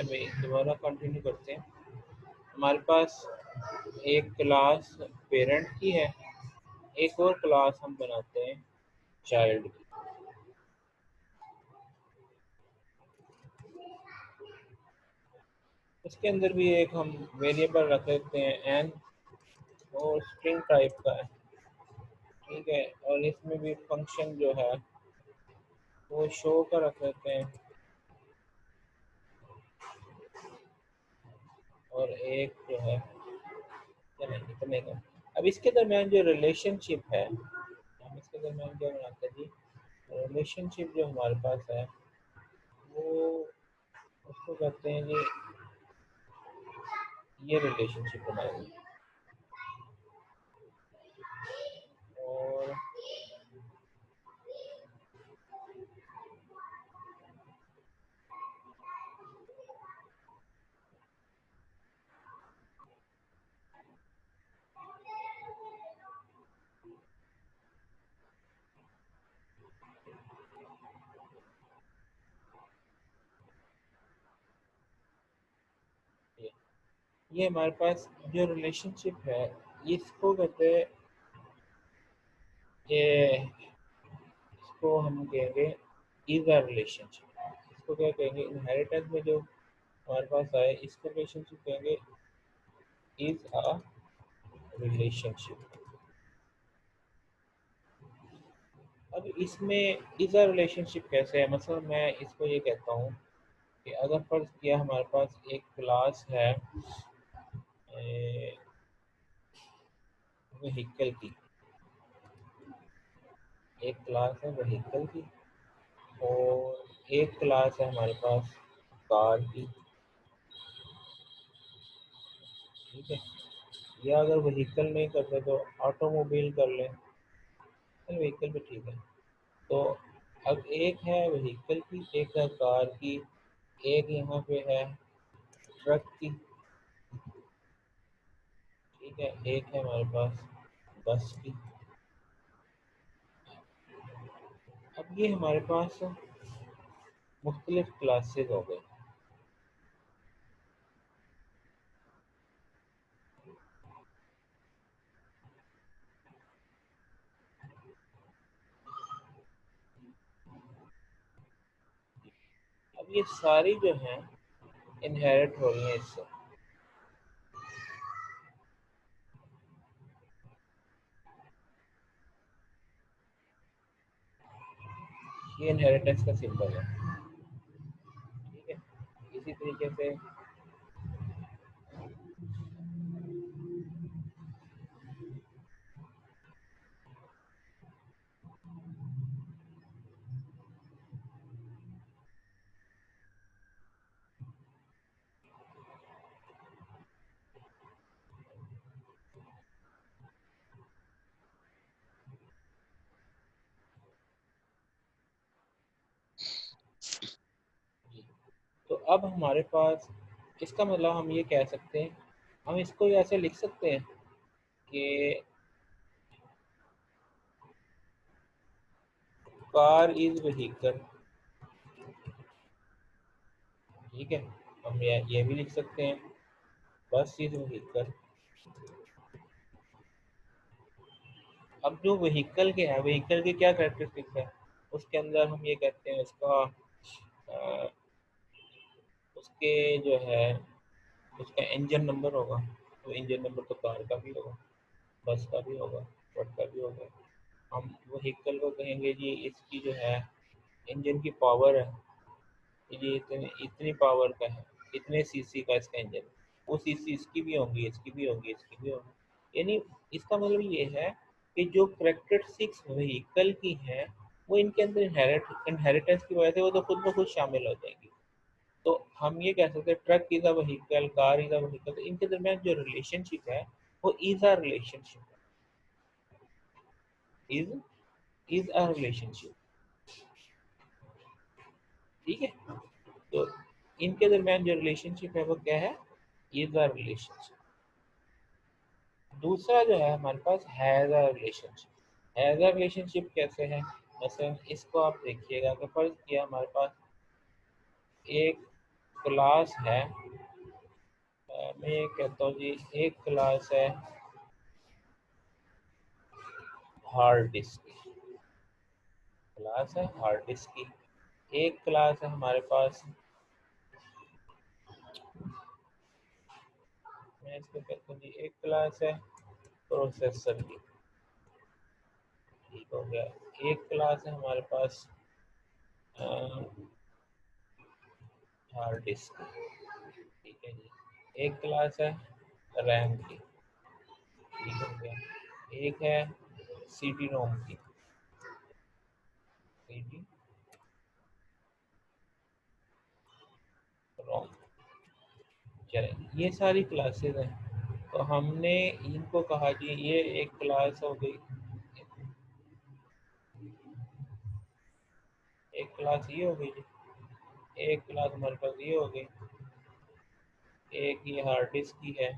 भाई दोबारा कंटिन्यू करते हैं। हमारे पास एक क्लास पेरेंट की है, एक और क्लास हम बनाते हैं चाइल्ड की। इसके अंदर भी एक हम वेरिएबल रख लेते हैं एन, और स्ट्रिंग टाइप का है, ठीक है। और इसमें भी फंक्शन जो है वो शो का रख लेते हैं, और एक जो है चलें इतने का। अब इसके दरमियान जो रिलेशनशिप है, हम इसके दरमियान क्या बनाते हैं जी, रिलेशनशिप जो हमारे पास है वो उसको कहते हैं जी, ये रिलेशनशिप बनाएंगे। और ये हमारे पास जो रिलेशनशिप है इसको कहते हैं, ये इसको हम कहेंगे इज अ रिलेशनशिप। इसको क्या कहेंगे, इनहेरिटेंस में जो हमारे पास आए इसको रिलेशनशिप कहेंगे इज अ रिलेशनशिप। अब इसमें इज अ रिलेशनशिप कैसे है, मतलब मैं इसको ये कहता हूँ कि अगर फर्ज किया हमारे पास एक क्लास है व्हीकल की, एक क्लास है व्हीकल की, और एक क्लास है हमारे पास कार की, ठीक है। या अगर व्हीकल नहीं करते तो ऑटोमोबाइल कर लें, व्हीकल भी ठीक है। तो अब एक है व्हीकल की, एक है कार की, एक यहाँ पे है ट्रक की, ठीक है, एक है हमारे पास बस की। अब ये हमारे पास मुख्तलिफ क्लासेस हो गए। अब ये सारी जो हैं इनहेरिट हो रही हैं इससे। ये इनहेरिटेंस का सिंबल है, ठीक है। इसी तरीके से तो अब हमारे पास इसका मतलब हम ये कह सकते हैं, हम इसको ऐसे लिख सकते हैं कि कार इज व्हीकल, ठीक है। हम ये भी लिख सकते हैं बस इज व्हीकल। अब जो व्हीकल के है, व्हीकल के क्या कैरेक्टरिस्टिक्स है, उसके अंदर हम ये कहते हैं उसका उसके जो है उसका इंजन नंबर होगा, तो इंजन नंबर तो कार का भी होगा, बस का भी होगा, ट्रक का भी होगा। हम व्हीकल को कहेंगे जी इसकी जो है इंजन की पावर है, ये इतनी इतनी पावर का है, इतने सीसी का इसका इंजन, वो सीसी इसकी भी होंगी, इसकी भी होंगी, इसकी भी होंगी। यानी इसका मतलब ये है कि जो करेक्टरिस्टिक्स व्हीकल की हैं वो इनके अंदर इनहेरिटेंस की वजह से वो तो खुद ब खुद शामिल हो जाएंगी। तो हम ये कह सकते हैं truck is a vehicle, car is a vehicle, तो इनके दरमियान जो रिलेशनशिप है वो is a relationship, is is a relationship, ठीक है। तो इनके दरमियान जो रिलेशनशिप है वो क्या है, इज अ रिलेशनशिप। दूसरा जो है हमारे पास has a relationship. Has a relationship कैसे है, मतलब इसको आप देखिएगा कि फर्ज किया हमारे पास एक क्लास है, मैं ये कहता हूँ जी, एक क्लास है हार्ड डिस्क, क्लास है हार्ड डिस्क की। एक क्लास है हमारे पास, मैं इसको कहता हूँ जी, एक क्लास है प्रोसेसर की, ठीक हो गया। एक क्लास है हमारे पास हार्ड डिस्क की, ठीक है जी। एक क्लास है रैम की, ठीक हो गया। एक है सी डी रोम की, सी डी रोम। चले, ये सारी क्लासेस हैं, तो हमने इनको कहा जी ये एक क्लास हो गई, एक क्लास ये हो गई जी, एक क्लास हमारे पास ये हो गई, एक ये हार्ड डिस्क की है,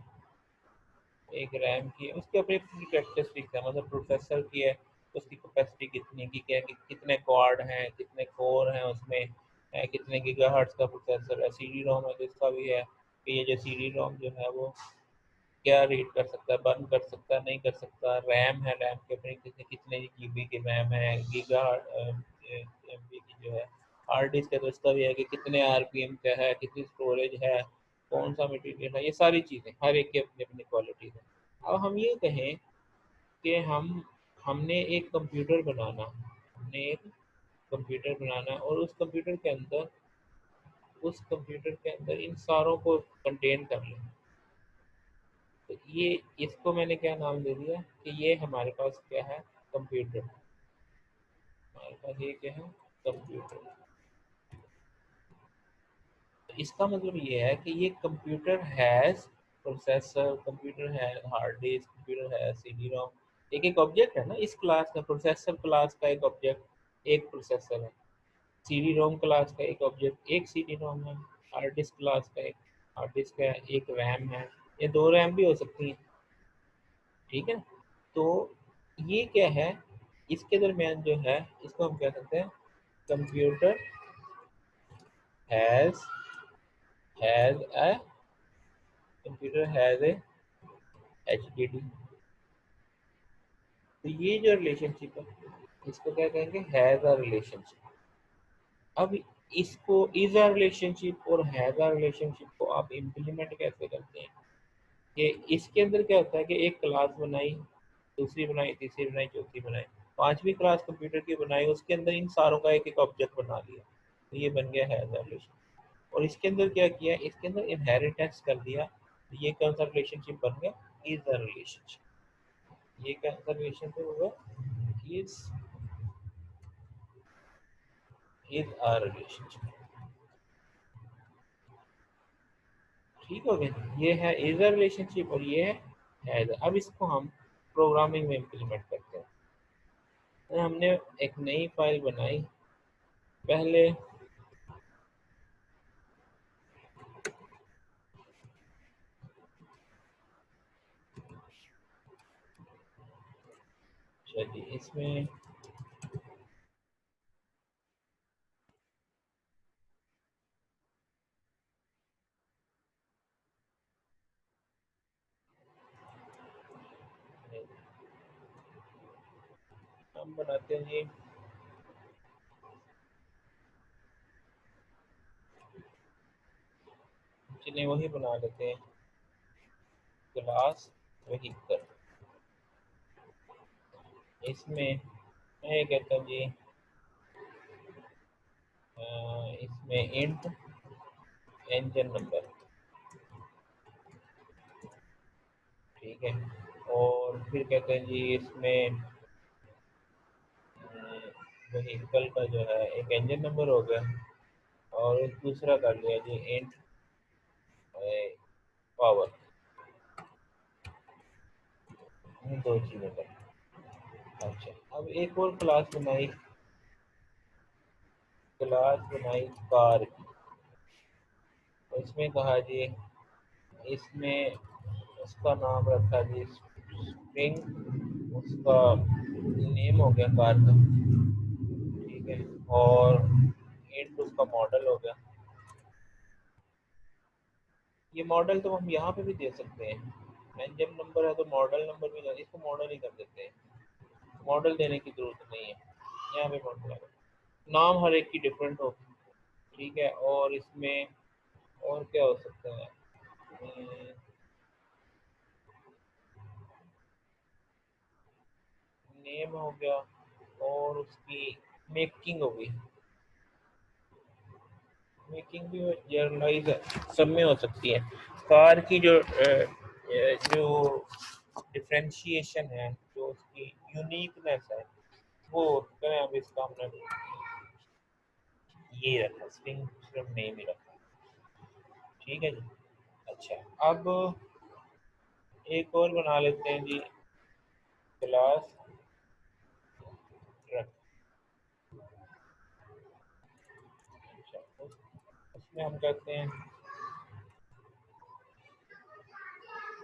एक रैम की है, उसके अपने कैरेक्टरिस्टिक्स है, मतलब प्रोसेसर की है, उसकी कैपेसिटी कितनी की क्या, कितने क्वाड हैं, कितने कोर हैं उसमें, कितने गीगाहर्ट्ज का प्रोसेसर है। सी डी रोम है तो इसका भी है कि ये जो सी डी रोम जो है वो क्या रीड कर सकता है, बर्न कर सकता है, नहीं कर सकता। रैम है, रैम के अपने कितने कितने जीबी की रैम है, गीगा एमबी की जो है। हार्ड डिस्क है तो इसका भी है कि कितने आरपीएम का है, कितनी स्टोरेज है, कौन सा मटेरियल है, ये सारी चीज़ें हर एक की अपनी अपनी क्वालिटी है। अब हम ये कहें कि हमने एक कंप्यूटर बनाना, हमने एक कंप्यूटर बनाना है और उस कंप्यूटर के अंदर इन सारों को कंटेन कर लें, तो ये, इसको मैंने क्या नाम दे दिया कि ये हमारे पास क्या है, कंप्यूटर। हमारे पास ये क्या है, कंप्यूटर। तो इसका मतलब ये है कि ये कंप्यूटर हैज़ प्रोसेसर, कंप्यूटर है हार्ड डिस्क, कंप्यूटर है सी डी रोम। एक एक ऑब्जेक्ट है ना इस क्लास का, प्रोसेसर क्लास का एक ऑब्जेक्ट एक प्रोसेसर है, सी डी रोम क्लास का एक ऑब्जेक्ट एक सी डी रोम है, हार्ड डिस्क क्लास का एक हार्ड डिस्क है, एक रैम है, ये दो रैम भी हो सकती हैं, ठीक है। तो ये क्या है, इसके दरमियान जो है इसको हम क्या कहते हैं, computer has has a computer has a HDD. तो ये जो रिलेशनशिप है इसको क्या कहेंगे, हैज अ रिलेशनशिप। अब इसको इज अ रिलेशनशिप और हैज अ रिलेशनशिप को आप इम्प्लीमेंट कैसे करते हैं, कि इसके अंदर क्या होता है कि एक क्लास बनाई, दूसरी बनाई, तीसरी बनाई, चौथी बनाई, पांचवी क्लास कंप्यूटर की बनाई, उसके अंदर इन सारों का एक एक ऑब्जेक्ट बना लिया, तो ये बन गया हैज अ रिलेशन। और इसके अंदर क्या किया, इसके अंदर इनहेरिटेंस कर दिया, तो ये कौन सा रिलेशनशिप बन गया, इज अ रिलेशनशिप। ये कौन सा रिलेशनशिप होगा, इज इज अ रिलेशनशिप, ठीक हो गया। ये है इज अ रिलेशनशिप और ये है हैज। अब इसको हम प्रोग्रामिंग में इम्प्लीमेंट करते हैं, तो हमने एक नई फाइल बनाई पहले, चलिए इसमें हम बनाते हैं जी, चलिए वही बना लेते हैं, क्लास व्हीकल। इसमें मैं ये कहता हूँ जी, इसमें इंट इंजन नंबर, ठीक है। और फिर कहते हैं जी इसमें व्हीकल का जो है एक इंजन नंबर हो गया, और एक दूसरा कर लिया जी इंट पावर, दो चीज़ें कर। अच्छा, अब एक और क्लास बनाई कार की, तो इसमें कहा जी, इसमें उसका नाम रखा जी स्प्रिंग, उसका नेम हो गया कार का, ठीक है। और इंट उसका मॉडल हो गया, ये मॉडल तो हम यहाँ पे भी दे सकते हैं। इंजन नंबर है तो मॉडल नंबर भी नहीं, इसको मॉडल ही कर देते हैं। मॉडल देने की जरूरत नहीं है, यहाँ पे मॉडल है। नाम हर एक की डिफरेंट हो, ठीक है। और इसमें और क्या हो सकता है? नेम हो गया, और उसकी मेकिंग हो गई। मेकिंग भी जर्नलाइज सब में हो सकती है। कार की जो डिफ्रेंशिएशन है, जो उसकी यूनिकनेस है, वो करें। अब इसका हमने ये रखा, स्ट्रिंग सिर्फ नेम ही रखा, ठीक है जी। अच्छा, अब एक और बना लेते हैं जी, क्लास ट्रक। अच्छा, उसमें हम कहते हैं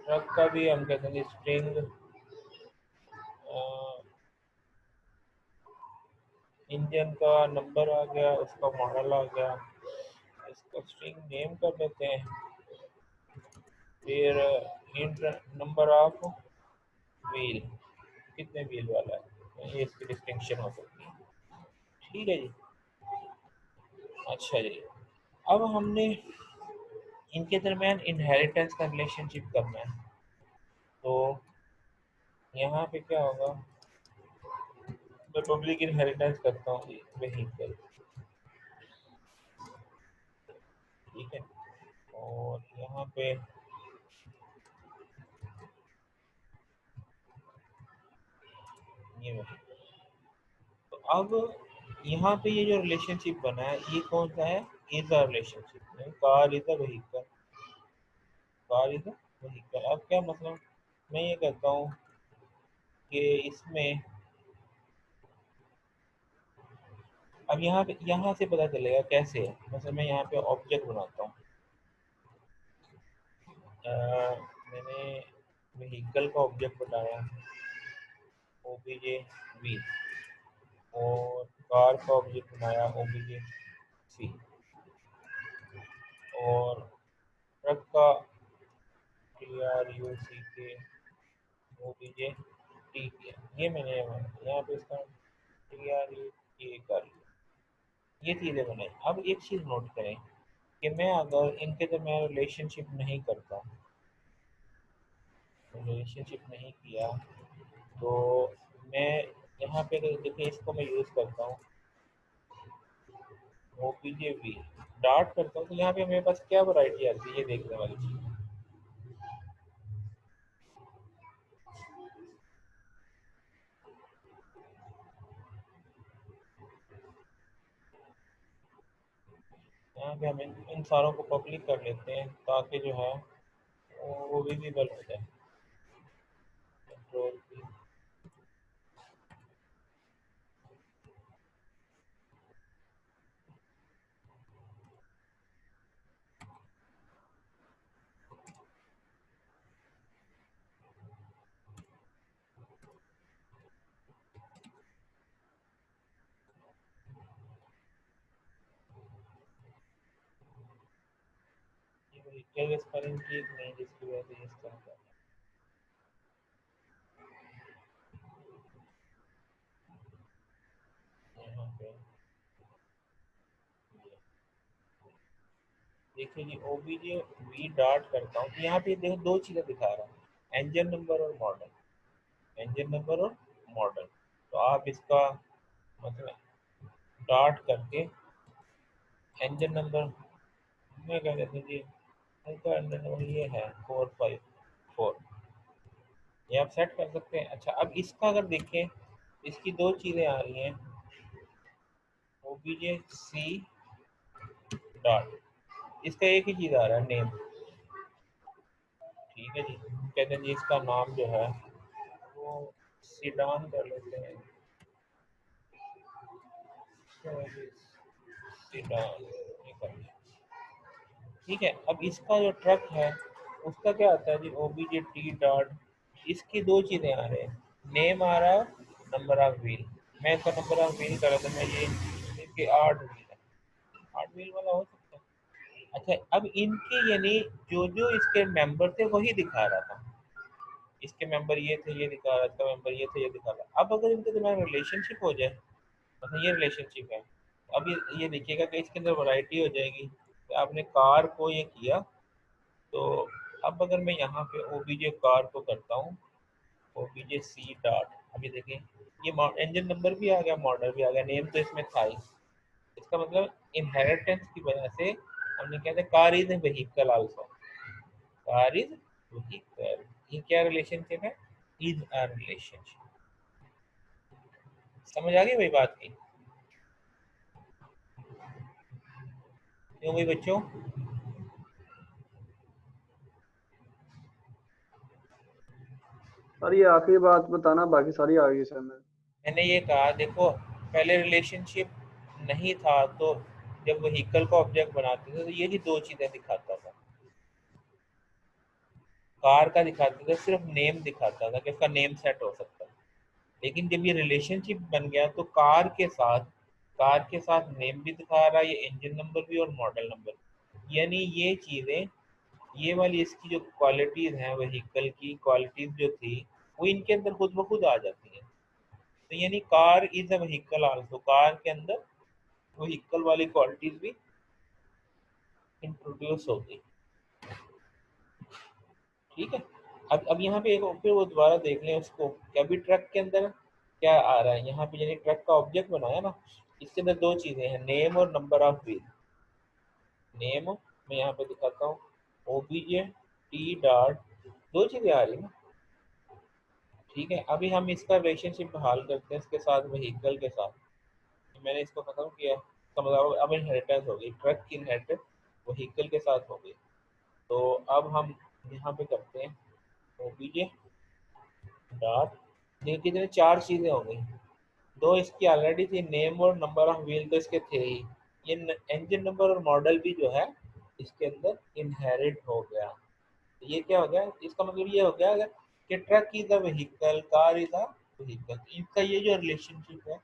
ट्रक का भी हम कहते हैं स्ट्रिंग इंजन का नंबर आ गया, उसका मॉडल आ गया, इसको स्ट्रिंग नेम कर देते हैं। फिर इंट नंबर ऑफ व्हील, कितने व्हील वाला है, ये इसकी डिस्टिंक्शन हो सकती है, ठीक है जी। अच्छा जी, अब हमने इनके दरमियान इनहेरिटेंस का रिलेशनशिप करना है। तो यहाँ पे क्या होगा, मैं पब्लिक इनहेरिटेंस करता हूँ व्हीकल, ठीक है। और यहाँ पे ये तो अब यहाँ पे ये जो रिलेशनशिप बना है, ये कौन सा है? Is a relationship, car is a vehicle, car is a vehicle. अब क्या मतलब, मैं ये कहता हूँ कि इसमें अब यहाँ से पता चलेगा कैसे है। मतलब मैं यहाँ पे ऑब्जेक्ट बनाता हूँ, मैंने व्हीकल का ऑब्जेक्ट बनाया ओबीजे वी, और कार का ऑब्जेक्ट बनाया ओबीजे सी, और ट्रक का टी आर यू सी के ओबीजे टी किया। ये मैंने यहाँ पे इसका टी आर यू के कर, ये चीज़ें बनाई। अब एक चीज़ नोट करें कि मैं अगर इनके दरमियान रिलेशनशिप नहीं करता, रिलेशनशिप नहीं किया, तो मैं यहाँ पे अगर देखिए, इसको मैं यूज़ करता हूँ O P J V dot करता हूँ, तो यहाँ पे मेरे पास क्या वैरायटी आती है, ये देखने वाली चीज़। यहाँ पे हम इन सारों को पब्लिक कर लेते हैं, ताकि जो है वो विजिबल हो जाए। कंट्रोल की, ये व्हीकल स्पेलिंग ठीक नहीं, जिसकी वजह से इस तरह का यहाँ पे। देखिए जी, ओबीजे वी डॉट करता हूँ, तो यहाँ पे देखो दो चीज़ें दिखा रहा है, इंजन नंबर और मॉडल, इंजन नंबर और मॉडल। तो आप इसका मतलब डॉट करके इंजन नंबर में कह देते हैं जी, इनका इंजन नंबर ये है 454, ये आप सेट कर सकते हैं। अच्छा, अब इसका अगर देखें, इसकी दो चीज़ें आ रही हैं, ओबीजे सी डॉट, इसका एक ही चीज़ आ रहा है, नेम, ठीक है जी। कहते हैं जी इसका नाम जो है वो सीडान कर लेते हैं, सीडान, ये कर लिया, ठीक है। अब इसका जो ट्रक है, उसका क्या आता है जी, ओबीजे टी डॉट, इसकी दो चीज़ें आ रहे हैं, नेम आ रहा है, नंबर ऑफ व्हील। मैं इसका नंबर ऑफ व्हील करा तो मैं ये इसके 8 व्हील है, 8 व्हील वाला हो सकता है, अच्छा, अब इनके यानी जो जो इसके मेंबर थे वही दिखा रहा था, इसके मेंबर ये थे ये दिखा रहा था, मेंबर ये थे ये दिखा रहा। अब अगर इनके दरमियान रिलेशनशिप हो जाए, मतलब ये रिलेशनशिप है, अब ये देखिएगा कि इसके अंदर वैरायटी हो जाएगी कि आपने कार को ये किया। तो अब अगर मैं यहाँ पे ओबीजे कार को करता हूँ, ओबीजे सी डॉट, अभी देखें ये इंजन नंबर भी आ गया, मॉडल भी आ गया, नेम तो इसमें था ही। इसका मतलब इनहेरिटेंस की वजह से हमने क्या था, car is a vehicle also, car is vehicle, ये क्या रिलेशनशिप है, इज अ रिलेशनशिप। समझ आ गई भाई बात की, क्यों भाई बच्चों? सर ये आखिरी बात बताना, बाकी सारी आ गई सर में। मैंने ये कहा देखो, पहले रिलेशनशिप नहीं था तो जब व्हीकल को ऑब्जेक्ट बनाते थे तो यही दो चीजें दिखाता था, कार का दिखाता था, सिर्फ नेम दिखाता था कि उसका नेम सेट हो सकता है। लेकिन जब ये रिलेशनशिप बन गया तो कार के साथ नेम भी दिखा रहा है, ये इंजन नंबर भी और मॉडल नंबर, यानी ये चीजें, ये वाली इसकी जो क्वालिटीज हैं व्हीकल की क्वालिटीज जो थी, वो इनके अंदर खुद ब खुद आ जाती हैं। तो यानी car is a vehicle also, car के अंदर व्हीकल वाली क्वालिटीज भी इंट्रोड्यूस होगी। ठीक है। अब यहाँ पे एक फिर वो दोबारा देख लें उसको कि अभी ट्रक के अंदर क्या आ रहा है, यहाँ पे यानी ट्रक का ऑब्जेक्ट बनाया ना, इसके अंदर दो चीजें हैं, नेम और नंबर ऑफ व्हील। नेम मैं यहाँ पे दिखाता हूँ, ओबीजे टी डॉट, दो चीजें आ रही ना। ठीक है, अभी हम इसका रिलेशनशिप बहाल करते हैं इसके साथ व्हीकल के साथ। मैंने इसको खत्म किया, इसका मतलब अब इनहेरिटेंस हो गई, ट्रक की इनहेरिटेंस व्हीकल के साथ हो गई। तो अब हम यहाँ पे करते हैं ओबीजे डॉट, देखिए कितने चार चीजें हो गई, दो इसकी ऑलरेडी थी, नेम और नंबर ऑफ व्हील तो इसके थे ही, ये इंजन नंबर और मॉडल भी जो है इसके अंदर इनहेरिट हो गया। तो ये क्या हो गया, इसका मतलब ये हो गया अगर कि truck is a vehicle, car is a vehicle, इनका ये जो रिलेशनशिप है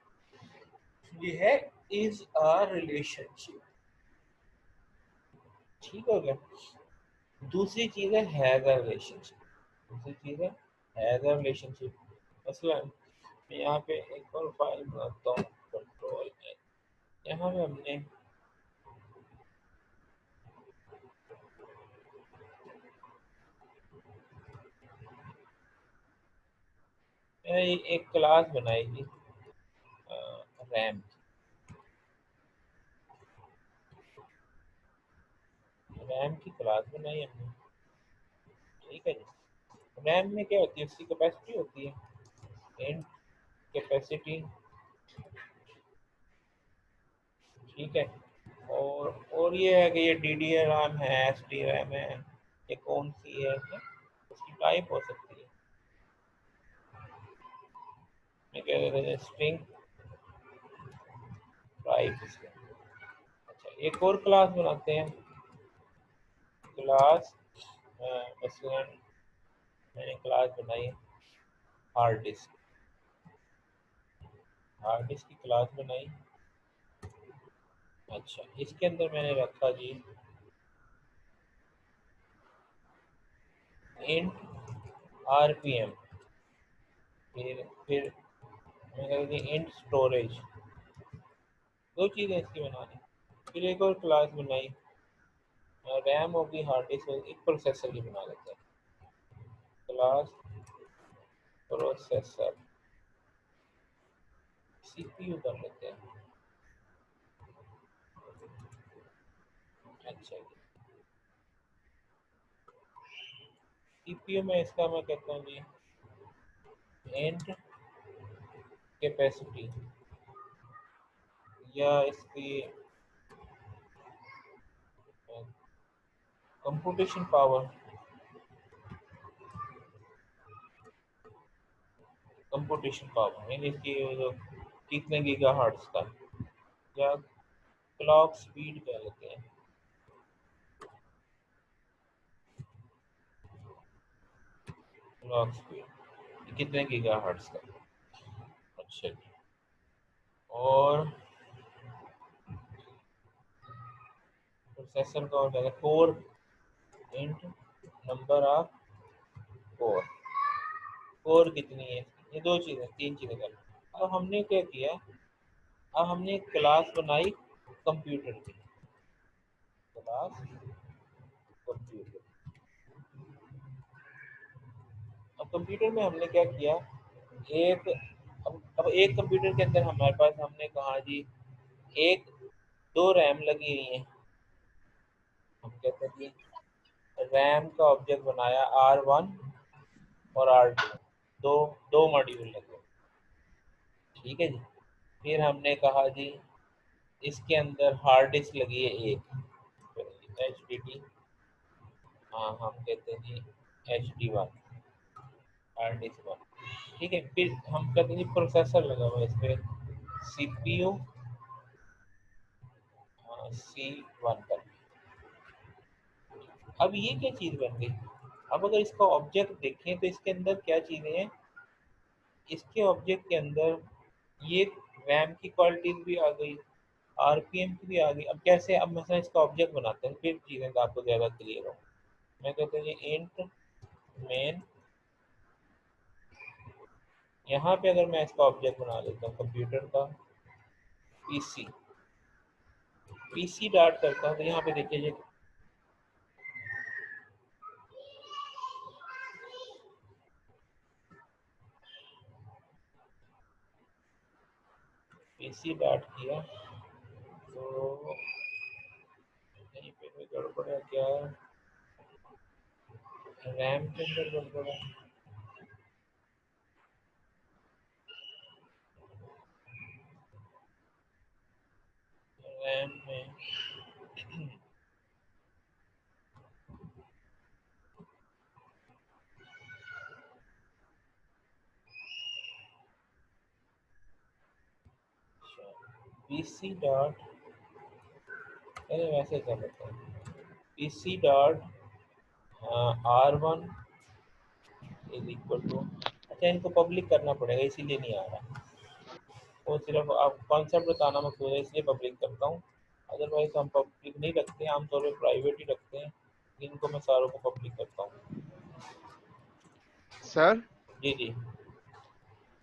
ये है इज अ रिलेशनशिप। ठीक हो गया। दूसरी चीज है हैज अ रिलेशनशिप, दूसरी चीज है हैज अ रिलेशनशिप। मसलन मैं यहाँ पे एक और फाइल बनाता हूँ, कंट्रोल में, यहाँ पे हमने मैंने एक क्लास बनाई थी रैम, रैम की क्लास बनाई हमने। ठीक है जी, रैम में क्या होती है, उसकी कैपेसिटी होती है, इंट कैपेसिटी। ठीक है। और ये है कि ये डी डी रैम है, एस डी रैम है, ये कौन सी है ना? उसकी टाइप हो सकती है, मैं कह रहा था स्ट्रिंग टाइप इसमें। अच्छा, एक और क्लास बनाते हैं, क्लास मसलन मैंने क्लास बनाई हार्ड डिस्क, हार्ड डिस्क की क्लास बनाई। अच्छा, इसके अंदर मैंने रखा जी इंट आरपीएम, फिर मैंने कहा जी इंट स्टोरेज, दो चीज़ें इसकी बनानी। फिर एक और क्लास बनाई, रैम होगी हार्ड डिस्क होगी, एक प्रोसेसर की बना लेते हैं, क्लास प्रोसेसर, सीपीयू कर लेते हैं। अच्छा, सीपीयू में इसका मैं कहता हूँ जी इंट कैपेसिटी, या इसकी कंप्यूटेशन पावर, कंप्यूटेशन पावर यानी इसकी जो कितने गीगा हर्ट्ज का, या क्लॉक स्पीड कह लेते हैं, क्लॉक स्पीड कितने गीगा हर्ट्ज का। अच्छा जी, और प्रोसेसर का हो जाएगा 4 int number of core. Core कितनी है, ये दो चीज़ें, तीन चीज़ें कर। अब हमने क्या किया, अब हमने एक क्लास बनाई कंप्यूटर की, क्लास कंप्यूटर। अब कंप्यूटर में हमने क्या किया, एक अब एक कंप्यूटर के अंदर हमारे पास हमने कहा जी एक दो रैम लगी हुई है। हम कहते हैं कि रैम का ऑब्जेक्ट बनाया R1 और R2, दो दो मॉड्यूल लगे, ठीक है जी। फिर हमने कहा जी इसके अंदर हार्ड डिस्क लगी है एक, एच डी डी, हाँ हम कहते हैं जी HD1, हार्ड डिस्क 1, ठीक है। फिर हम कहते हैं जी प्रोसेसर लगा हुआ है इस पर, CPU C1 पर। अब ये क्या चीज़ बन गई, अब अगर इसका ऑब्जेक्ट देखें तो इसके अंदर क्या चीज़ें हैं, इसके ऑब्जेक्ट के अंदर ये रैम की क्वालिटीज भी आ गई, RPM की भी आ गई। अब कैसे, अब मैं इसका ऑब्जेक्ट बनाते हैं फिर चीज़ें तो आपको ज़्यादा क्लियर हो। मैं कहता हूँ ये इंट मेन, यहाँ पे अगर मैं इसका ऑब्जेक्ट बना लेता हूँ कंप्यूटर का पीसी, पीसी डॉट करता हूँ तो यहाँ पे देखिए ये पीसी डॉट किया तो कहीं पे कोई गड़बड़ है क्या, रैम के अंदर गड़बड़ है, रैम में पीसी डॉट, पहले वैसे कर लेते हैं PC dot R1 is equal to, अच्छा इनको पब्लिक करना पड़ेगा इसीलिए नहीं आ रहा, वो सिर्फ आप कॉन्सेप्ट बताना मकसूद है इसलिए पब्लिक करता हूँ, अदरवाइज हम पब्लिक नहीं रखते, आमतौर पर प्राइवेट ही रखते हैं, इनको मैं सारों को पब्लिक करता हूँ। सर जी जी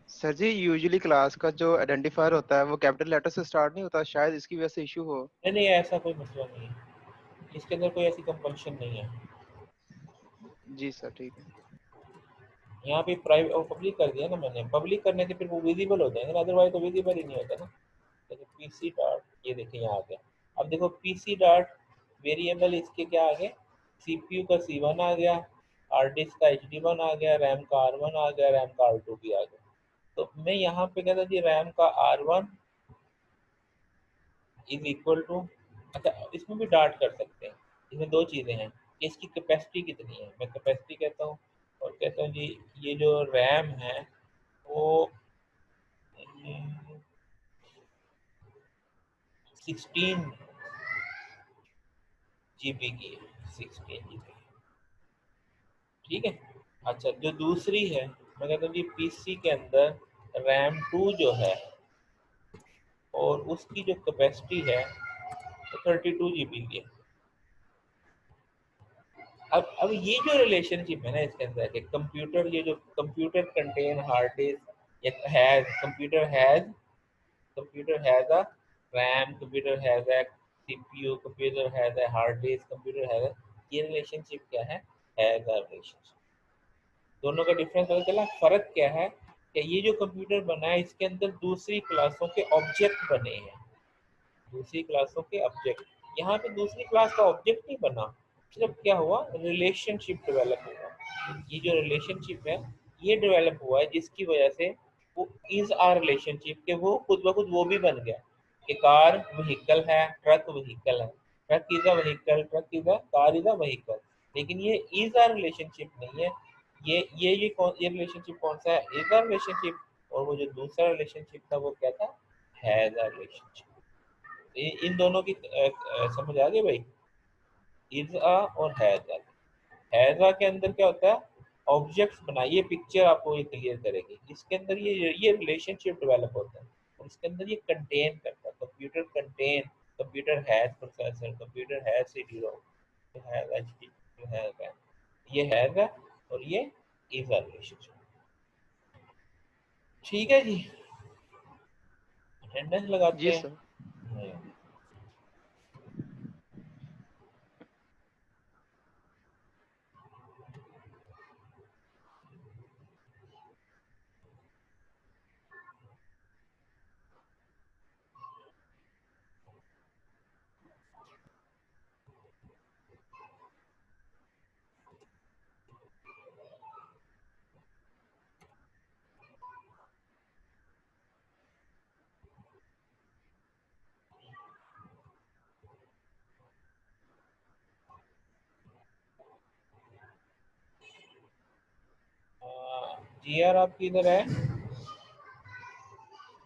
सर जी यूजुअली क्लास का जो आइडेंटिफायर होता है वो कैपिटल लेटर से स्टार्ट नहीं होता, शायद इसकी वजह से इशू हो। नहीं नहीं, ऐसा कोई मसला नहीं है, इसके अंदर कोई ऐसी कंपल्शन नहीं है। जी सर ठीक है। यहाँ पे प्राइवेट और पब्लिक कर दिया ना मैंने, पब्लिक करने से फिर वो विजिबल हो जाएंगे ना, अदरवाइज तो विजिबल ही नहीं होता ना। जैसे पीसी डॉट, ये देखिए यहाँ आ गया। अब देखो पीसी डॉट वेरिएबल इसके क्या आ गए, सीपीयू का C1 आ गया, हार्ड डिस्क का HD1 आ गया, रैम का R1 आ गया, रैम का R2 भी आ गया। तो मैं यहाँ पे कहता जी रैम का R1 इज इक्वल टू, अच्छा इसमें भी डॉट कर सकते हैं, इसमें दो चीज़ें हैं कि इसकी कैपेसिटी कितनी है, मैं कैपेसिटी कहता हूँ, और कहता हूँ जी ये जो रैम है वो 16 GB की है, 16 GB, ठीक है। अच्छा जो दूसरी है, मैं कहता हूँ जी पीसी के अंदर रैम 2 जो है और उसकी जो कैपेसिटी है वो 32 GB की है। अब ये जो रिलेशनशिप है ना इसके अंदर के कंप्यूटर, ये जो computer contain hard disk has, computer has a RAM, computer has a CPU, computer has a hard disk, computer has, ये रिलेशनशिप क्या है अ रिलेशनशिप। दोनों का डिफरेंस पता चला, फर्क क्या है कि ये जो कंप्यूटर बना है इसके अंदर दूसरी क्लासों के ऑब्जेक्ट बने हैं, दूसरी क्लासों के ऑब्जेक्ट, यहाँ पे दूसरी क्लास का ऑब्जेक्ट नहीं बना, सिर्फ क्या हुआ रिलेशनशिप डेवलप हुआ। ये जो रिलेशनशिप है ये डेवलप हुआ है जिसकी वजह से वो इज आर रिलेशनशिप के वो खुद ब खुद वो भी बन गया कि कार व्हीकल है, ट्रक व्हीकल है, truck is a vehicle, truck is a car is a vehicle. लेकिन ये इज आर रिलेशनशिप नहीं है, ये रिलेशनशिप कौन सा है, इज आर रिलेशनशिप, और वो जो दूसरा रिलेशनशिप था वो क्या था, हैज आर रिलेशनशिप। इन दोनों की समझ आ गई भाई, इज आ और हैज आ। हैज आ के अंदर क्या होता है, ऑब्जेक्ट्स बनाइए, पिक्चर आपको ये क्लियर करेगी, इसके अंदर ये रिलेशनशिप डेवलप होता है और इसके अंदर ये कंटेन करता है, computer contain, computer has processor, computer has CPU, तो हैज एचडी, तो हैज है, ये हैज है और ये इज का रिलेशनशिप। ठीक है जी, अटेंडेंस लगाते जी हैं। सर। जी आर आप किधर है?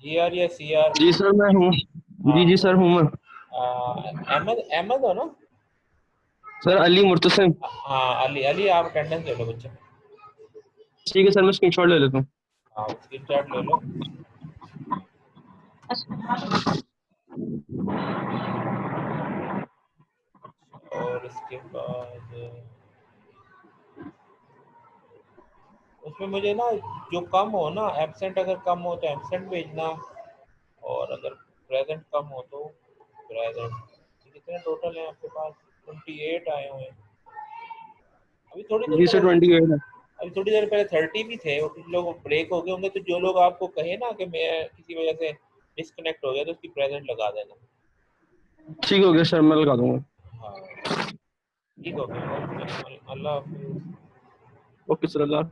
जी आर या सी आर? जी सर मैं हूँ। जी सर हूँ मैं। अहमद, अहमद हो ना? सर अली मुर्तसिम। हाँ अली, अली आप अटेंडेंस ले लो बच्चा। ठीक है सर, मैं स्क्रीनशॉट ले लेता हूँ। हाँ स्क्रीनशॉट ले लो। और इसके बाद उसमें मुझे ना जो कम हो ना, एब्सेंट अगर कम हो तो एब्सेंट भेजना, और अगर प्रेजेंट कम हो तो प्रेजेंट। कितने टोटल हैं आपके पास? 28 आए हुए हैं। अभी थोड़ी देर जी सर पहले 28 है। अभी थोड़ी देर पहले 30 भी थे, और कुछ लोग ब्रेक हो गए होंगे, तो जो लोग आपको कहे ना कि मैं किसी वजह से डिस्कनेक्ट हो गया, तो उसकी प्रेजेंट लगा देना। ठीक हो गया सर, मैं लगा दूंगा। हाँ ठीक हो गया। ओके, अल्लाह हाफिज़। ओके सर, अल्लाह।